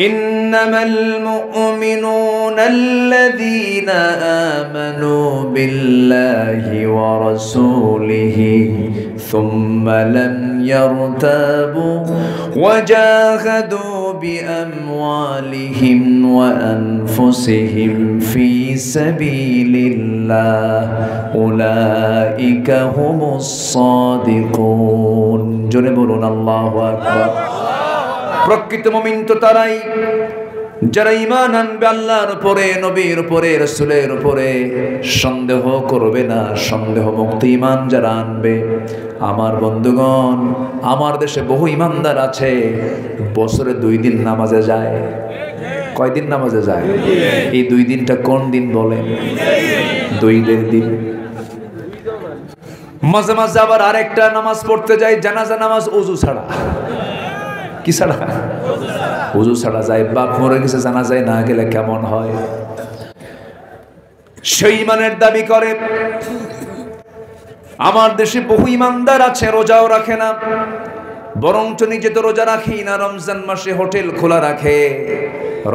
ইন্নামাল মুমিনুনা আল্লাযীনা আমানু বিল্লাহি ওয়া রাসূলিহি সুম্মা লাম ইয়ারতাবু ওয়া জাহাদু বিআমওয়ালিহিম ওয়া আনফুসিহিম ফি সাবিলিল্লাহ উলাইকা হুমুস সাদিকুন। জোরে বলুন আল্লাহু আকবার। প্রকৃত মুমিন তো তারাই যারা ঈমান আনবে আল্লাহর উপরে, নবীর উপরে, রাসূলের উপরে, সন্দেহ করবে না, সন্দেহ মুক্ত ঈমান যারা আনবে। আমার বন্ধুগণ, আমার দেশে বহু ঈমানদার আছে বছরে 2 দিন নামাজে যায়। কয় দিন নামাজে যায়? এই 2 দিনটা কোন দিন বলেন? 2 ঈদের দিন। মাঝে মাঝে আবার আরেকটা নামাজ পড়তে যায়, জানাজা নামাজ, ওযু ছাড়া। কি ছাড়া? ওযু ছাড়া যায়। বাপ মরে গেছে, জানাজায় না গেলে কেমন হয়? সেই ঈমানের দাবি করে। আমার দেশে বহু ঈমানদার আছে রোজাও রাখে না, বরঞ্চ নিজে তো রোজা রাখেই না, রমজান মাসে হোটেল খোলা রাখে,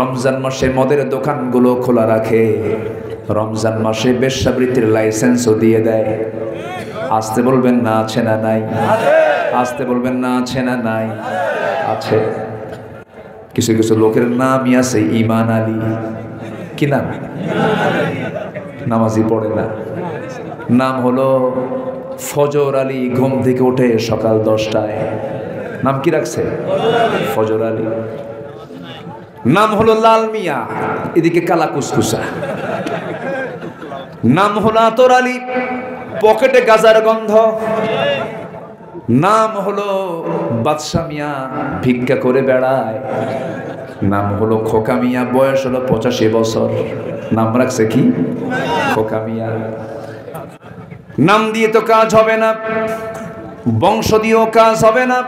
রমজান মাসে মদের দোকানগুলো খোলা রাখে, রমজান মাসে বেশ্যাবৃত্তির লাইসেন্সও দিয়ে দেয়। আসতে বলবেন না আছে না নাই? আসতে বলবেন না আছে না নাই? আছে। কিছু কিছু লোকের নামই আছে ঈমান আলী। কি নাম? নামাজি পড়ে না। নাম হলো ফজর আলী, ঘুম থেকে ওঠে সকাল 10টায়। নাম কি রাখছে? ফজর আলী। নাম হলো লাল মিয়া, এদিকে কালা কুসকুসা। নাম হলো আতর আলী, পকেটে গাজার গন্ধ। নাম হলো বাদশা মিয়া, ভিক্ষা করে বেড়ায়। নাম হলো খোকা মিয়া, বয়স হলো 85 বছর। নাম রাখছে কি? খোকা মিয়া। নাম দিয়ে তো কাজ হবে না, বংশ দিয়েও কাজ হবে না,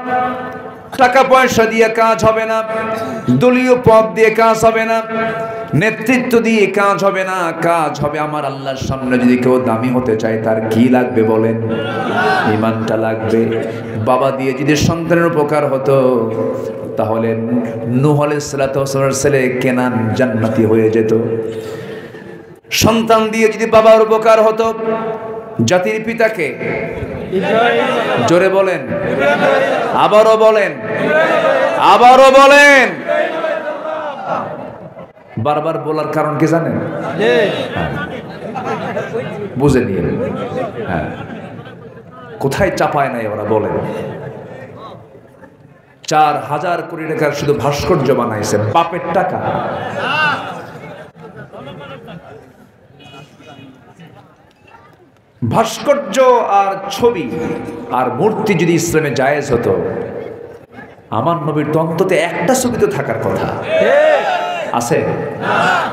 টাকা পয়সা দিয়ে কাজ হবে না, দলীয় পদ দিয়ে কাজ হবে না, নেতৃত্ব দিয়ে কাজ হবে না। কাজ হবে আমার আল্লাহর সামনে। যদি কেউ দামি হতে চায় তার কি লাগবে বলেন? ঈমানটা লাগবে। বাবা দিয়ে যদি সন্তানের উপকার হতো তাহলে নূহ আলাইহিস সালাতু ওয়াস সালামের ছেলে কেনান জান্নাতি হয়ে যেত। সন্তান দিয়ে যদি বাবার উপকার হতো, জাতির পিতাকে জোরে বলেন, আবারও বলেন, আবারও বলেন। বারবার বলার কারণ কি জানেন? বুঝে নিয়ে। হ্যাঁ, কোথায় চাপায় নাই ওরা বলেন। 4000 কোটি টাকার শুধু ভাস্কর্য বানাইছে, বাপের টাকা। ভাস্কর্য আর ছবি আর মূর্তি যদি ইসলামে জায়েজ হতো, আমার নবীর তো অন্তত একটা ছবি তো থাকার কথা। আছে?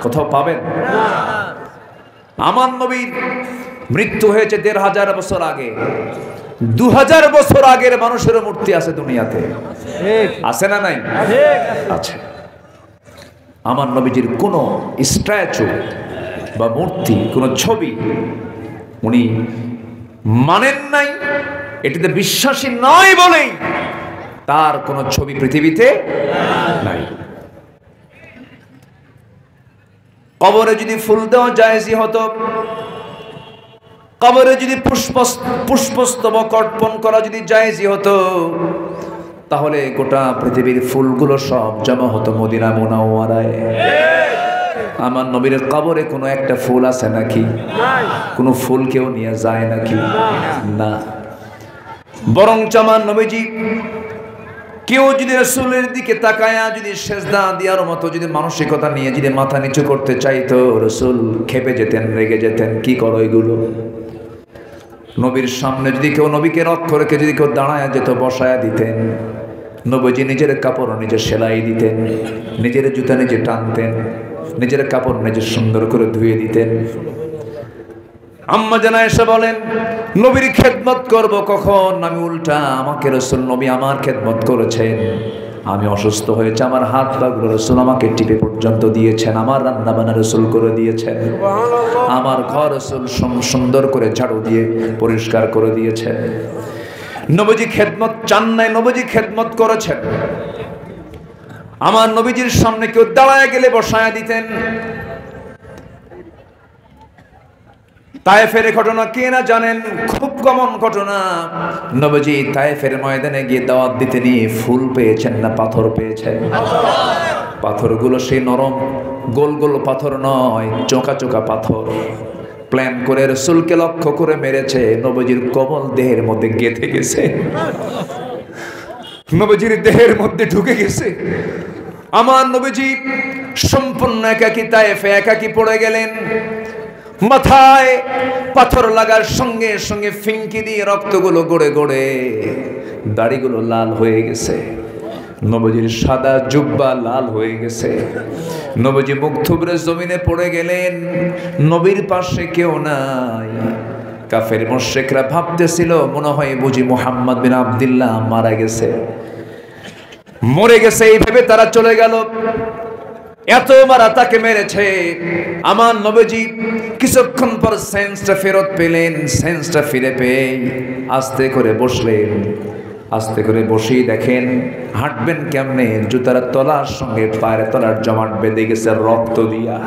কোথাও পাবেন? আমার নবীর মৃত্যু হয়েছে 1500 বছর আগে। 2000 বছর আগের মানুষের মূর্তি আছে দুনিয়াতে। আছে না নাই? আছে। আমার নবীজির কোনো স্ট্যাচু বা মূর্তি, কোনো ছবি উনি মানেন নাই, এটাতে বিশ্বাসী নয় বলেই তার কোনো ছবি পৃথিবীতে নাই। কবরে যদি ফুল দেওয়া জায়েজই হতো, কবরে যদি পুষ্পস্তবক অর্পণ করা যদি জায়েজই হতো, তাহলে গোটা পৃথিবীর ফুলগুলো সব জমা হতো মদিনা মুনাওয়ারায়। আমার নবীর কবরে কোনো একটা ফুল আছে নাকি? কোনো ফুল কেউ নিয়ে যায় নাকি? না। বরং আমার নবীজি কেউ যদি রাসূলের দিকে তাকায়া যদি সেজদা দেওয়ার মতো যদি মানসিকতা নিয়ে যদি মাথা নিচু করতে চাইতো, রাসূল খেপে যেতেন, রেগে যেতেন। কি করো এগুলো? নবীর সামনে যদি কেউ নবীকে রক্ষা রেখে যদি কেউ দাঁড়ায় যেত, বসায়া দিতেন। নবীজি নিজের কাপড় নিজে সেলাই দিতেন, নিজের জুতা নিজে টানতেন, নিজের কাপড় নিজে সুন্দর করে ধুয়ে দিতেন। আম্মা জানা এসে বলেন, নবীর খেদমত করব কখন? আমি উল্টা, আমাকে রাসূল নবী আমার খেদমত করেছেন। আমি অসুস্থ হয়েছে, আমার হাত পাগুলো রাসূল আমাকে টিপে পর্যন্ত দিয়েছেন, আমার রান্না বান্না রাসূল করে দিয়েছেন, আমার ঘর রাসূল সুন্দর করে ঝাড়ু দিয়ে পরিষ্কার করে দিয়েছেন। নবীজি খেদমত চান নাই, নবীজি খেদমত করেছেন। আমার নবীজির সামনে কেউ দাঁড়ায় গেলে বসায়া দিতেন। তায়েফের ঘটনা কে না জানেন, খুব কমন ঘটনা। নবীজি তায়েফের ময়দানে গিয়ে দাওয়াত দিতে নিয়ে ফুল পেয়েছেন না পাথর পেয়েছেন? পাথরগুলো সেই নরম গোল গোল পাথর নয়, চোকা চোকা পাথর। প্ল্যান করে রাসূলকে লক্ষ্য করে মেরেছে, নবীজির কোমল দেহের মধ্যে গেঁথে গেছে, নবীজির দেহের মধ্যে ঢুকে গেছে। আমার নবীজি সম্পূর্ণ একাকী তায়েফে একাকী পড়ে গেলেন। মাথায় পাথর লাগার সঙ্গে সঙ্গে ফিঙ্কি দিয়ে রক্তগুলো গড়ে গড়ে দাড়িগুলো লাল হয়ে গেছে। নবীজির সাদা জুব্বা লাল হয়ে গেছে। নবীজি মুখ থুবড়ে জমিনে পড়ে গেলেন। নবীর পাশে কেউ নাই। কাফের মুশরিকরা ভাবতেছিল মনে হয় বুঝি মুহাম্মদ বিন আব্দুল্লাহ মারা গেছে, মরে গেছে। এইভাবে তারা চলে গেল। এত মারা তাকে মেরেছে। আমার নবীজি কিছুক্ষণ পর সেন্সটা ফেরত পেলেন। সেন্সটা ফিরে পেয়ে আস্তে করে বসলেন। আস্তে করে বসেই দেখেন হাঁটবেন কেমনে, জুতার তলার সঙ্গে পায়ের তলার জমাট বেঁধে গেছে রক্ত দিয়া।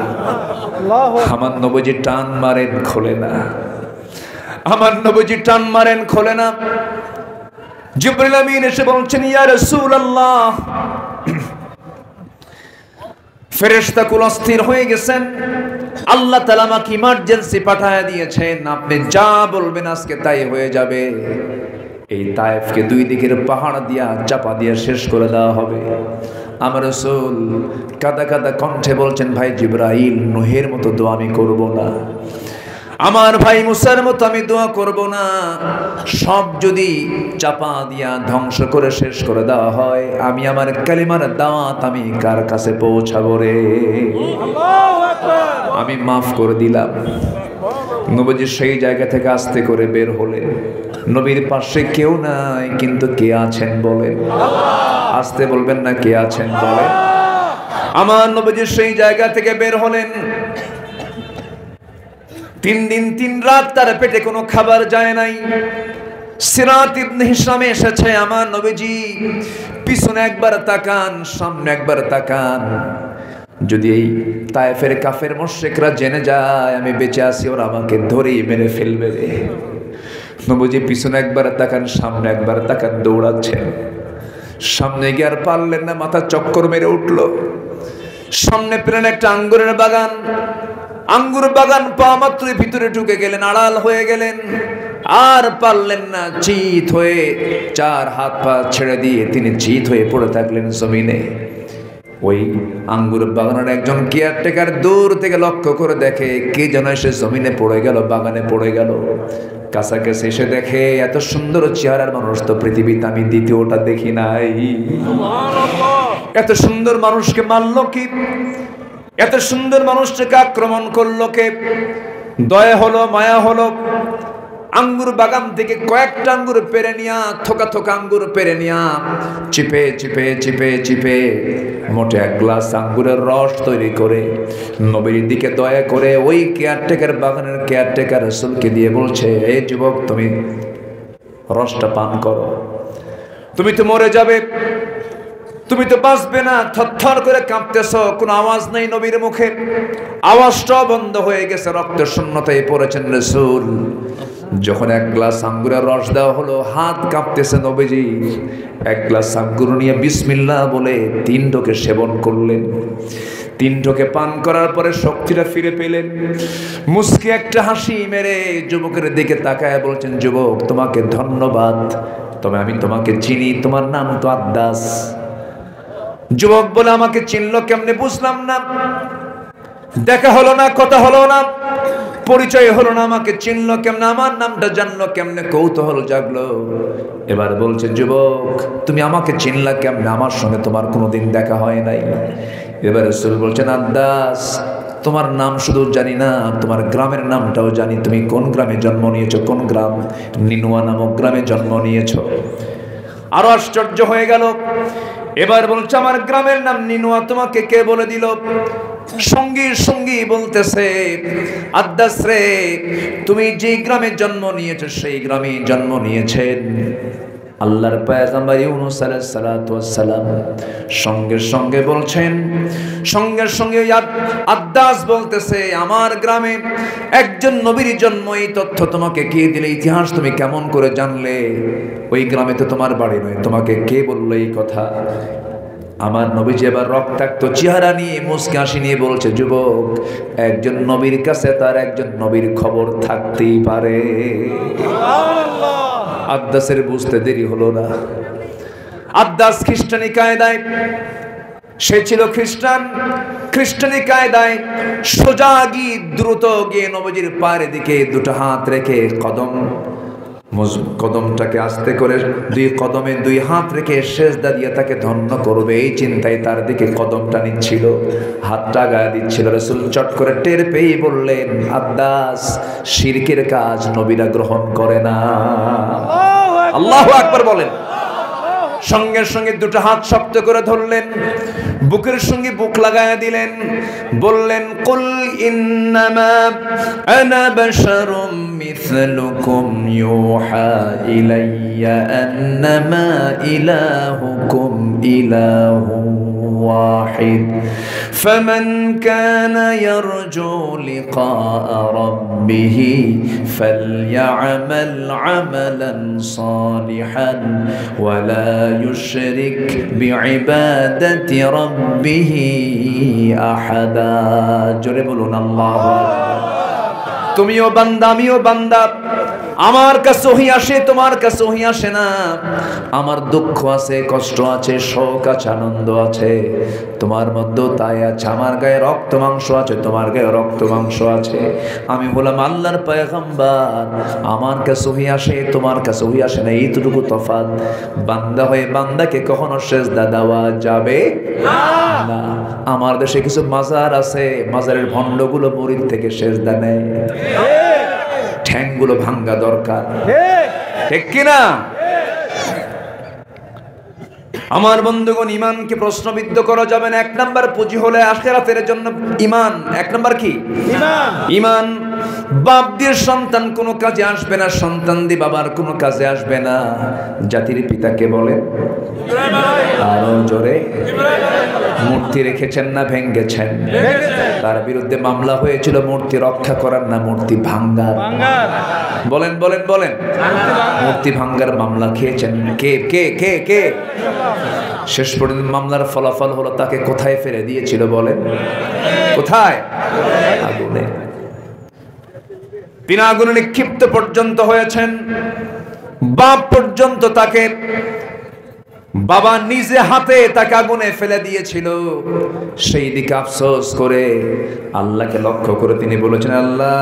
আমার নবীজি টান মারেন খোলে না, আমার নবীজি টান মারেন খোলে না। জিবরিল আমিন এসে বলছেন, ইয়া রাসূলুল্লাহ, ফেরেশতাকুল অস্থির হয়ে গেছেন, আল্লাহ তাআলা আমাকে ইমার্জেন্সি পাঠায় দিয়েছেন, আপনি যা বলবেন আজকে তাই হয়ে যাবে। এই তায়েফকে দুই দিকের পাহাড় দিয়া চাপা দিয়ে শেষ করে দেওয়া হবে। আমার রাসূল কাদা কাদা কণ্ঠে বলছেন, ভাই জিবরাইল, নূহের মতো দোয়া আমি করব না, আমার ভাই মুসার মতো আমি দোয়া করব না। সব যদি চাপা দিয়া ধ্বংস করে শেষ করে দেওয়া হয়, আমি আমার কালিমার দাওয়াত আমি কার কাছে পৌঁছাবো রে? আমি মাফ করে দিলাম। নবীজি সেই জায়গা থেকে আস্তে করে বের হলেন। নবীর পাশে কেউ নাই, কিন্তু কে আছেন বলেন? আস্তে বলবেন না, কে আছেন বলেন? আমার নবীজি সেই জায়গা থেকে বের হলেন। 3 দিন 3 রাত তার পেটে কোনো খাবার যায় নাই। সিরাত ইবনে হিশামে এসেছে, আমার নবীজি পিছনে একবার তাকান, সামনে একবার তাকান। যদি এই তায়েফের কাফের মুশরিকরা জেনে যায় আমি বেঁচে আছি, ওরা আমাকে ধরেই মেরে ফেলবে রে। নবীজি পিছনে একবার তাকান, সামনে একবার তাকান, দৌড়াচ্ছেন। সামনে গিয়ে আর পারলেন না, মাথা চক্কর মেরে উঠল। সামনে পেলেন একটা আঙ্গুরের বাগান। আঙ্গুর বাগান পা মাত্রই ভিতরে ঢুকে গেলেন, আড়াল হয়ে গেলেন। আর পারলেন না, চিত হয়ে 4 হাত পা ছেড়ে দিয়ে তিনি চিত হয়ে পড়ে থাকলেন জমিনে। ওই আঙ্গুর বাগানের একজন কেয়ারটেকার দূর থেকে লক্ষ্য করে দেখে কে যেন এসে জমিনে পড়ে গেল, বাগানে পড়ে গেল। কাছাকাছি এসে দেখে এত সুন্দর চেহারার মানুষ তো পৃথিবীতে আমি দ্বিতীয়টা দেখি নাই। এত সুন্দর মানুষকে মারল কি? এত সুন্দর মানুষটাকে আক্রমণ করলো কে? দয়া হলো, মায়া হলো। আঙ্গুর বাগান থেকে কয়েকটা আঙ্গুর পেরে নিয়া, থোকা থোকা আঙ্গুর পেরে নিয়া চিপে চিপে চিপে চিপে মোটে 1 গ্লাস আঙ্গুরের রস তৈরি করে নবীর দিকে দয়া করে ওই কেয়ারটেকার বাগানের কেয়ারটেকার রাসূলকে দিয়ে বলছে, এই যুবক, তুমি রসটা পান করো, তুমি তো মরে যাবে, তুমি তো বাঁচবে না। থরথর করে কাঁপতেছ, কোনো আওয়াজ নেই নবীর মুখে, আওয়াজটা বন্ধ হয়ে গেছে, রক্ত শূন্যতায় পড়েছেন রাসূল। যখন 1 গ্লাস আঙ্গুরের রস দেওয়া হলো, হাত কাঁপতেছে নবীজি। 1 গ্লাস আঙ্গুর নিয়ে বিসমিল্লাহ বলে 3 ঢোকে সেবন করলেন। 3 ঢোকে পান করার পরে শক্তিটা ফিরে পেলেন। মুস্কি একটা হাসি মেরে যুবকের দিকে তাকায় বলছেন, যুবক, তোমাকে ধন্যবাদ, তবে আমি তোমাকে চিনি, তোমার নাম তো আদ্দাস। যুবক বলে, আমাকে চিনলো কেমনে? বুঝলাম না, দেখা হলো না, কথা হলো না, পরিচয় হলো না, আমাকে চিনলো কেমনে, আমার নামটা জানলো কেমনে? কৌতূহল জাগলো। এবার বলছে, যুবক, তুমি আমাকে চিনলা কেমনে? আমার সঙ্গে তোমার কোনোদিন দেখা হয় নাই। এবার রাসূল বলছেন, আদ্দাস, তোমার নাম শুধু জানি না, তোমার গ্রামের নামটাও জানি। তুমি কোন গ্রামে জন্ম নিয়েছো? কোন গ্রাম? নিনুয়া নামক গ্রামে জন্ম নিয়েছো। আরো আশ্চর্য হয়ে গেল। এবার বলছে, আমার গ্রামের নাম নিনুয়া, তোমাকে কে বলে দিল? সঙ্গী সঙ্গী বলতেছে, আদ্দাস রে, তুমি যে গ্রামে জন্ম নিয়েছো সেই গ্রামে জন্ম নিয়েছেন আল্লাহর পয়গম্বর ইউনূস আলাইহিস সালাতু ওয়াস সালাম সঙ্গে সঙ্গে বলছেন, সঙ্গে সঙ্গে আদ্দাস বলতেছে, আমার গ্রামে একজন নবীর জন্ম, এই তথ্য তোমাকে কে দিলে? ইতিহাস তুমি কেমন করে জানলে? ওই গ্রামে তো তোমার বাড়ি নয়, তোমাকে কে বললো এই কথা? আমার নবীজি এবার রক্তাক্ত চেহারা নিয়ে মুস্কি হাসি নিয়ে বলছে, যুবক, একজন নবীর কাছে তার একজন নবীর খবর থাকতেই পারে। আদ্দাসের বুঝতে দেরি হলো না। আদ্দাস খ্রিস্টানি কায়দায়, সে ছিল খ্রিস্টান, খ্রিস্টানি কায়দায় সোজা গিয়ে দ্রুত গিয়ে নবীজির পায়ের দিকে দুটো হাত রেখে কদমটাকে আস্তে করে দুই কদমে দুই হাত রেখে সেজদা দিয়ে তাকে ধন্য করবে, এই চিন্তায় তার দিকে কদমটা নিচ্ছিল, হাতটা গায়ে দিচ্ছিল। রাসূল চট করে টের পেয়ে বললেন, আদ্দাস, শিরকের কাজ নবীরা গ্রহণ করে না। আল্লাহু আকবার বলেন। সঙ্গে সঙ্গে দুটো হাত শক্ত করে ধরলেন, বুকের সঙ্গে বুক লাগায়া দিলেন, বললেন, কুল ইন্নামা আনা বাশারুম মিসলুকুম ইউহা ইলাইয়া আন্নামা ইলাহুকুম ইলাহুন ওয়াহিদ ফামান কানা ইয়ারজু লিকা রাব্বিহি ফালইআমাল আমালান সালিহান ওয়ালা يشرك بعبادة ربه أحدا। জোরে বলুন আল্লাহু আকবার। তুমিও বান্দা, আমিও বান্দা, আমার কাছে ওহী আসে, তোমার কাছে ওহী আসে না। আমার দুঃখ আছে, কষ্ট আছে, শোক আছে, আনন্দ আছে, তোমার মধ্যেও তাই আছে। আমার গায়ে রক্ত মাংস আছে, তোমার গায়ে রক্ত মাংস আছে। আমি হলাম আল্লাহর পয়গম্বর, আমার কাছে ওহী আসে, তোমার কাছে ওহী আসে না, এইটুকু তফাৎ। বান্দা হয়ে বান্দাকে কখনো সেজদা দেওয়া যাবে না। আমার দেশে কিছু মাজার আছে, মাজারের ভণ্ডগুলো মুরিদ থেকে সেজদা নেয়, ঠ্যাংগুলো ভাঙ্গা দরকার, ঠিক কিনা? আমার বন্ধুগণ, ইমানকে প্রশ্নবিদ্ধ করা যাবে না। এক নাম্বার পুঁজি হলে আখিরাতের জন্য ইমান। এক নাম্বার কি? ইমান। বাপ দিয়ে সন্তান কোনো কাজে আসবে না, সন্তান দিয়ে বাবার কোনো কাজে আসবে না। জাতির পিতাকে বলেন, আরো জোরে। মূর্তি রেখেছেন না ভেঙ্গেছেন? তার বিরুদ্ধে মামলা হয়েছিল মূর্তি রক্ষা করার না মূর্তি ভাঙ্গার? বলেন বলেন বলেন। মূর্তি ভাঙ্গার মামলা খেয়েছেন কে কে কে কে? শেষ পর্যন্ত মামলার ফলাফল হলো তাকে কোথায় ফেলে দিয়েছিল বলেন? কোথায়? আগুনে। তিনি আগুনে নিক্ষিপ্ত পর্যন্ত হয়েছেন। বাপ পর্যন্ত তাকে, বাবা নিজে হাতে তাকে আগুনে ফেলে দিয়েছিল। সেই দিকে আফসোস করে আল্লাহকে লক্ষ্য করে তিনি বলেছেন, আল্লাহ,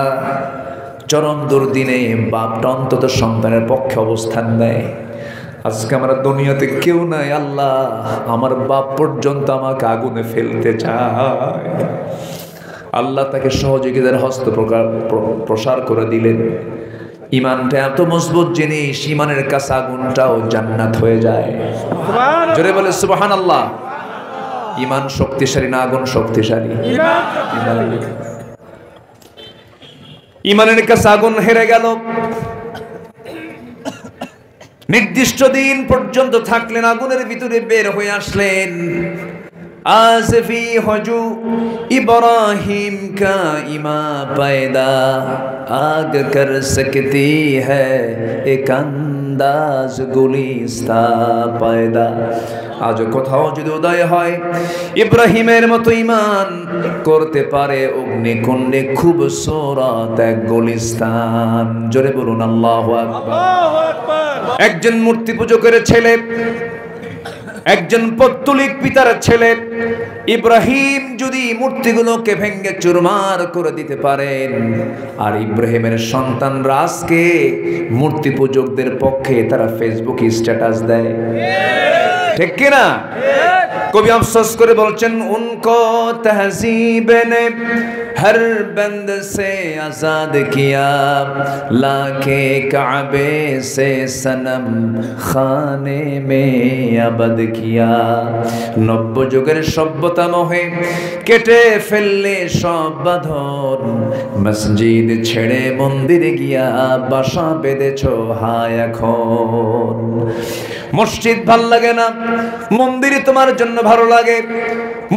চরম দুর্দিনে বাপটা অন্তত সন্তানের পক্ষে অবস্থান নেয়। আজকে আমরা দুনিয়াতে কেউ নাই, আল্লাহ আমার বাপ পর্যন্ত আমাকে আগুনে ফেলতে চায়। আল্লাহ তাকে সহযোগীদের হস্ত প্রসার করে দিলেন। ইমানটা এত মজবুত জিনিস, ইমানের কাছে আগুনটাও জান্নাত হয়ে যায়। জোরে বলে সুবহানাল্লাহ। ইমান শক্তিশালী না আগুন শক্তিশালী? ইমানের কাছে আগুন হেরে গেল। নির্দিষ্ট দিন পর্যন্ত থাকলেন, আগুনের ভিতরে বের হয়ে আসলেন। आज़फ़ी हजू इब्राहिम का इमा पैदा आग कर सकती है एक अंदाज गुलिस्ता पैदा। आज কোথাও যদি উদয় হয় ইব্রাহিমের মতো ঈমান করতে পারে অগ্নিকুণ্ডে খুবসুরত এক গুলিস্তান। জোরে বলুন আল্লাহু আকবার। একজন মূর্তি পূজকের ছেলে, একজন পৌত্তলিক পিতার ছেলে ইব্রাহিম যদি মূর্তিগুলোকে ভেঙে চুরমার করে দিতে পারেন, আর ইব্রাহিমের সন্তানরা আজকে মূর্তি পূজকদের পক্ষে তারা ফেসবুকে স্ট্যাটাস দেয়, ঠিক কিনা? কবি আফসোস করে বলছেন, উনকো তহজীব নে हर बंद से आजाद किया लाके काबे से सनम खाने में আবাদ কিয়া নব্য যুগের সভ্যতা মোহে কেটে ফেললে সব বাঁধন মসজিদ ছেড়ে মন্দিরে গিয়া বাসা বেঁধেছো হায় এখন মসজিদ ভালো লাগে না মন্দিরই তোমার জন্য ভালো লাগে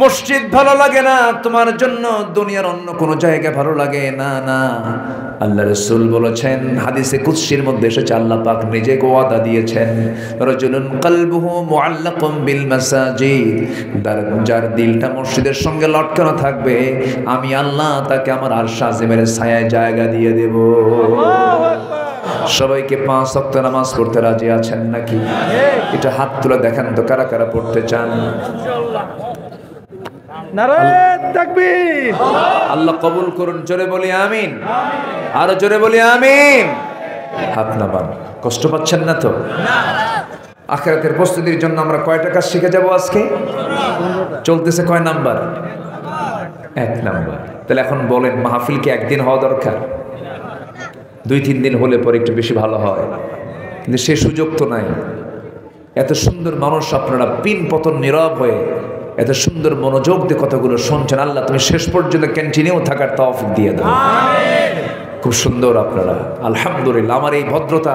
মসজিদ ভালো লাগে না তোমার জন্য দুনিয়ার অন্য কোনো জায়গা ভালো লাগে না না আল্লাহ রাসূল বলেছেন হাদিসে কুদসির মধ্যে এসেছে আল্লাহ পাক নিজে ওয়াদা দিয়েছেন রাজুলুন কলবুহু মুআল্লাকুম বিল মাসাজিদ যার দিলটা মসজিদের সঙ্গে লটকানো থাকবে আমি আল্লাহ তাকে আমার আরশ আজিমের ছায়ায় জায়গা দিয়ে দেব সবাইকে 5 ওয়াক্ত নামাজ পড়তে রাজি আছেন নাকি এটা হাত তুলে দেখান তো কারা কারা পড়তে চান ইনশাআল্লাহ নারায়ে তাকবীর আল্লাহ কবুল করুন জোরে বলি আমিন আরো জোরে বলি আমিন হাত নামান কষ্ট পাচ্ছেন না তো না আখিরাতের প্রস্তুতির জন্য আমরা কয়টা কাজ শিখে যাব আজকে চলতেছে কয় নাম্বার 1 নাম্বার তাহলে এখন বলেন মাহফিল কি একদিন হওয়া দরকার 2-3 দিন হলে পরে একটু বেশি ভালো হয় কিন্তু সেই সুযোগ তো নাই এত সুন্দর মানুষ আপনারা পিন পতন নীরব হয়ে এত সুন্দর মনোযোগ দিয়ে কথাগুলো শুনছেন আল্লাহ তুমি শেষ পর্যন্ত কন্টিনিউ থাকার তৌফিক দিয়ে দাও আমিন খুব সুন্দর আপনারা আলহামদুলিল্লাহ আমার এই ভদ্রতা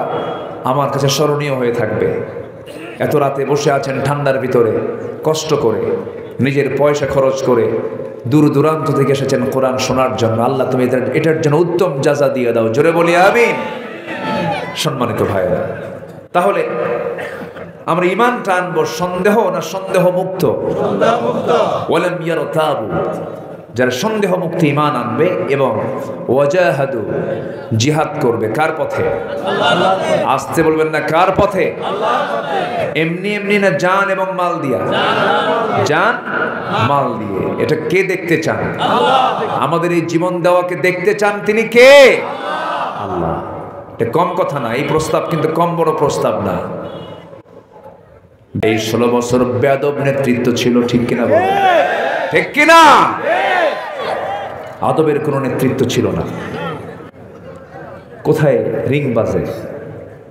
আমার কাছে স্মরণীয় হয়ে থাকবে এত রাতে বসে আছেন ঠান্ডার ভিতরে কষ্ট করে নিজের পয়সা খরচ করে দূর দূরান্ত থেকে এসেছেন কোরআন শোনার জন্য আল্লাহ তুমি এটার জন্য উত্তম জাযা দিয়ে দাও জোরে বলি আমিন সম্মানিত ভাইরা তাহলে আমরা ঈমান টানব সন্দেহ না সন্দেহ মুক্ত ওয়ালাম ইয়ারতাবু যারা সন্দেহ মুক্ত ঈমান আনবে এবং ওয়াজাহাদু জিহাদ করবে কার পথে আল্লাহর পথে আসতে বলবেন না কার পথে আল্লাহর পথে এমনি এমনি না জান এবং মাল দিয়া জান মাল দিয়ে এটা কে দেখতে চান আল্লাহ আমাদের এই জীবন দেওয়াকে দেখতে চান তিনি কে আল্লাহ এটা কম কথা না এই প্রস্তাব কিন্তু কম বড় প্রস্তাব না এই 16 বছর বেয়াদব নেতৃত্ব ছিল ঠিক কিনা বলেন ঠিক কিনা আদবের কোনো নেতৃত্ব ছিল না কোথায় রিং বাজে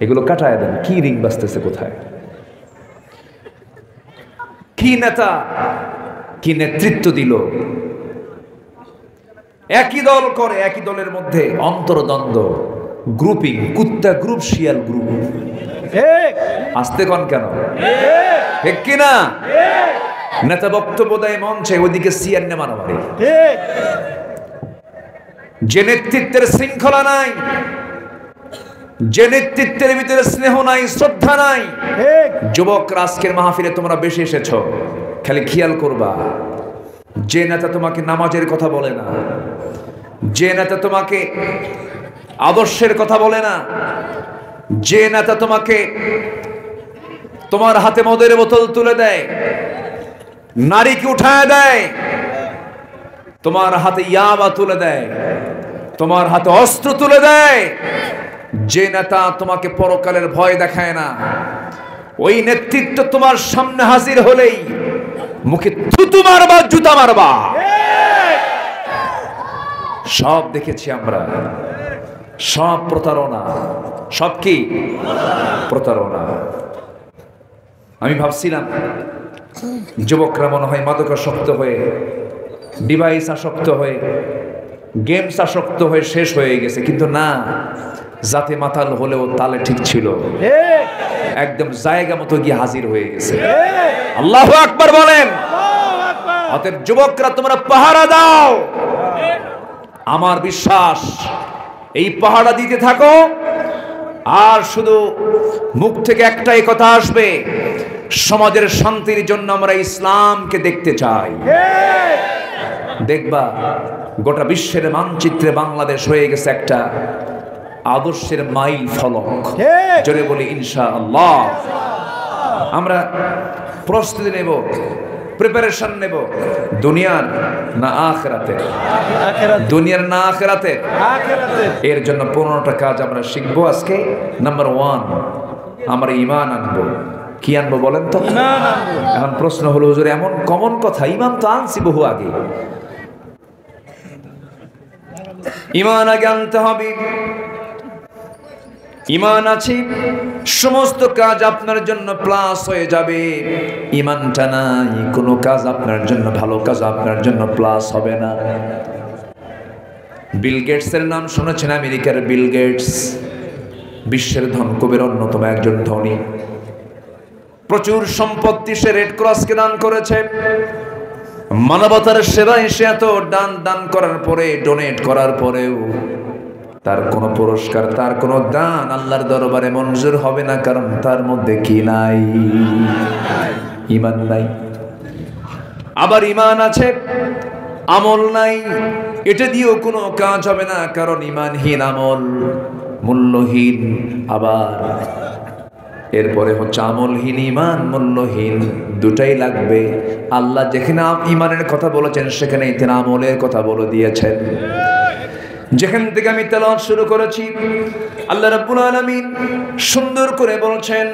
এগুলো কাটায় দেন কি রিং বাজতেছে কোথায় কি নেতা কি নেতৃত্ব দিল একই দল করে একই দলের মধ্যে অন্তর্দ্বন্দ্ব গ্রুপিং কুত্তা গ্রুপ শিয়াল গ্রুপ আসতে কোন কেন ঠিক কিনা নেতা বক্তব্য দেয় মঞ্চে ওইদিকে সিয়ার নে মারামারি যে নেতৃত্বের শৃঙ্খলা নাই যে নেতৃত্বের ভিতরে স্নেহ নাই শ্রদ্ধা নাই যুবক আজকের মাহফিলে তোমরা বেশি এসেছো খালি খেয়াল করবা যে নেতা তোমাকে নামাজের কথা বলে না যে নেতা তোমাকে আদর্শের কথা বলে না যে নেতা তোমাকে তোমার হাতে মদের বোতল তুলে দেয় নারীকে উঠায় দেয় তোমার হাতে ইয়াবা তুলে দেয় তোমার হাতে অস্ত্র তুলে দেয় যে নেতা তোমাকে পরকালের ভয় দেখায় না ওই নেতৃত্ব তোমার সামনে হাজির হলেই মুখে থুতু মারবা জুতা মারবা সব দেখেছি আমরা সব প্রতারণা সব কি প্রতারণা আমি ভাবছিলাম যুবকরা মনে হয় মাদকাসক্ত হয়ে ডিভাইস আসক্ত হয়ে গেমস আসক্ত হয়ে শেষ হয়ে গেছে কিন্তু না জাতে মাতাল হলেও তালে ঠিক ছিল একদম জায়গা মতো গিয়ে হাজির হয়ে গেছে আল্লাহু আকবার বলেন অতএব যুবকরা তোমরা পাহারা দাও আমার বিশ্বাস এই পাহারা দিতে থাকো আর শুধু মুখ থেকে একটাই কথা আসবে সমাজের শান্তির জন্য আমরা ইসলামকে দেখতে চাই দেখবা গোটা বিশ্বের মানচিত্রে বাংলাদেশ হয়ে গেছে একটা আদর্শের মাইল ফলক জোরে বলি ইনশাআল্লাহ আমরা প্রস্তুতি নেব প্রিপারেশন নেব দুনিয়ার না আখিরাতের দুনিয়ার না আখিরাতের এর জন্য 15টা কাজ আমরা শিখবো আজকে নাম্বার 1 আমরা ঈমান আনবো কি আনবো বলেন তো ঈমান আনবো এখন প্রশ্ন হলো হুজুর এমন কমন কথা ঈমান তো আনছি বহু আগে ঈমান আগে আনতে হবে। ঈমান আছে, সমস্ত কাজ আপনার জন্য প্লাস হয়ে যাবে। ঈমানটা নাই, কোনো কাজ আপনার জন্য, ভালো কাজ আপনার জন্য প্লাস হবে না। বিল গেটসের নাম শুনেছেন? আমেরিকার বিল গেটস বিশ্বের ধনকুবের অন্যতম একজন ধনী। প্রচুর সম্পত্তি সে রেড ক্রসকে দান করেছে। মানবতার সেবায় সে এত দান করার পরে, ডোনেট করার পরেও তার কোনো পুরস্কার, তার কোনো দান আল্লাহর দরবারে মঞ্জুর হবে না। কারণ তার মধ্যে কি নাই? ঈমান নাই। আবার ঈমান আছে, আমল নাই, এটা দিয়েও কোনো কাজ হবে না। কারণ ঈমানহীন আমল মূল্যহীন। আবার এরপরে হচ্ছে আমলহীন ঈমান, মূল্যহীন, দুটাই লাগবে। আল্লাহ যেখানে ঈমানের কথা বলেছেন সেখানে তিনি আমলের কথা বলে দিয়েছেন। যেখান থেকে আমি তেলাওয়াত শুরু করেছি, আল্লাহ রাব্বুল আলামিন সুন্দর করে বলছেন,